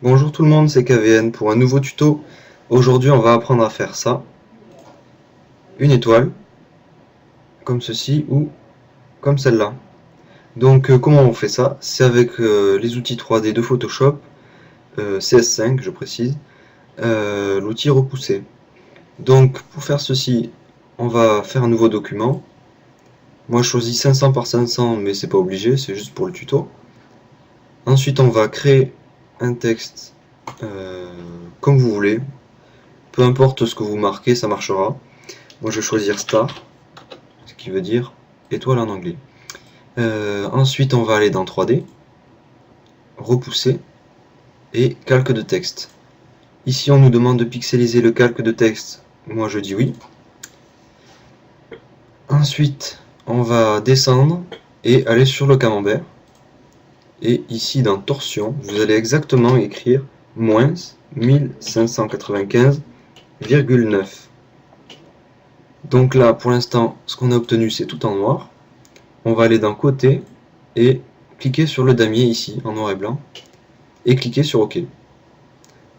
Bonjour tout le monde, c'est KVN pour un nouveau tuto. Aujourd'hui on va apprendre à faire ça. Une étoile, comme ceci ou comme celle-là. Donc comment on fait ça? C'est avec les outils 3D de Photoshop, CS5 je précise, l'outil repoussé. Donc pour faire ceci, on va faire un nouveau document. Moi je choisis 500 par 500 mais c'est pas obligé, c'est juste pour le tuto. Ensuite on va créer un texte comme vous voulez. Peu importe ce que vous marquez, ça marchera. Moi je vais choisir star, ce qui veut dire étoile en anglais. Ensuite on va aller dans 3D, repousser et calque de texte. Ici on nous demande de pixeliser le calque de texte, moi je dis oui. Ensuite on va descendre et aller sur le camembert. Et ici dans torsion, vous allez exactement écrire moins 1595,9. Donc là pour l'instant ce qu'on a obtenu c'est tout en noir. On va aller d'un côté et cliquer sur le damier ici en noir et blanc et cliquer sur OK.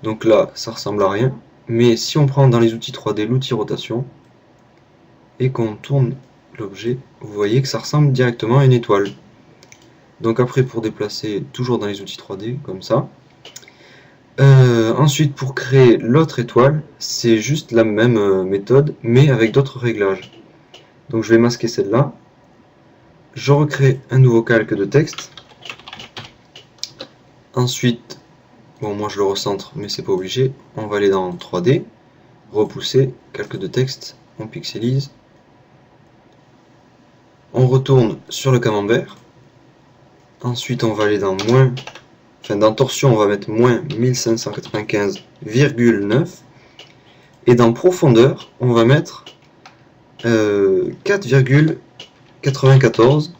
Donc là ça ressemble à rien, mais si on prend dans les outils 3D l'outil rotation et qu'on tourne l'objet, vous voyez que ça ressemble directement à une étoile. Donc après pour déplacer, toujours dans les outils 3D comme ça. Ensuite pour créer l'autre étoile, c'est juste la même méthode mais avec d'autres réglages. Donc je vais masquer celle-là. Je recrée un nouveau calque de texte. Ensuite, bon moi je le recentre mais c'est pas obligé. On va aller dans 3D, repousser, calque de texte, on pixelise. On retourne sur le camembert. Ensuite on va aller dans dans torsion on va mettre moins 1595,9. Et dans profondeur on va mettre 4,94.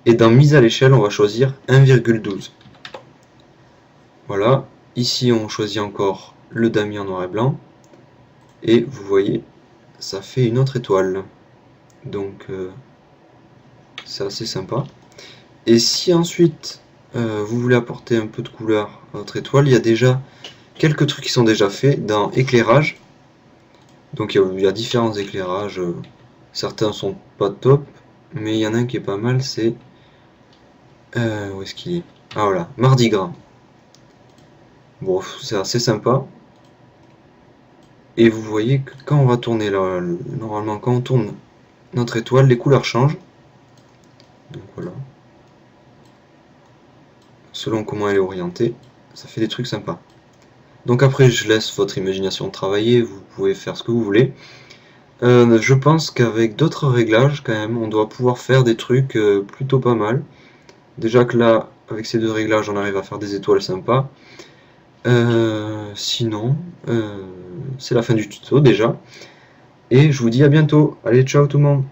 Et dans mise à l'échelle on va choisir 1,12. Voilà, ici on choisit encore le damier en noir et blanc, et vous voyez, ça fait une autre étoile. Donc c'est assez sympa. Et si ensuite vous voulez apporter un peu de couleur à votre étoile, il y a déjà quelques trucs qui sont déjà faits dans éclairage. Donc il y a différents éclairages, certains sont pas top, mais il y en a un qui est pas mal, c'est... où est-ce qu'il est? Ah voilà, Mardi Gras. Bon, c'est assez sympa. Et vous voyez que quand on va tourner là, normalement quand on tourne notre étoile, les couleurs changent. Donc voilà. Selon comment elle est orientée, ça fait des trucs sympas. Donc après je laisse votre imagination travailler, vous pouvez faire ce que vous voulez. Je pense qu'avec d'autres réglages quand même, on doit pouvoir faire des trucs plutôt pas mal. Déjà que là, avec ces deux réglages, on arrive à faire des étoiles sympas. Sinon, c'est la fin du tuto déjà. Et je vous dis à bientôt. Allez, ciao tout le monde.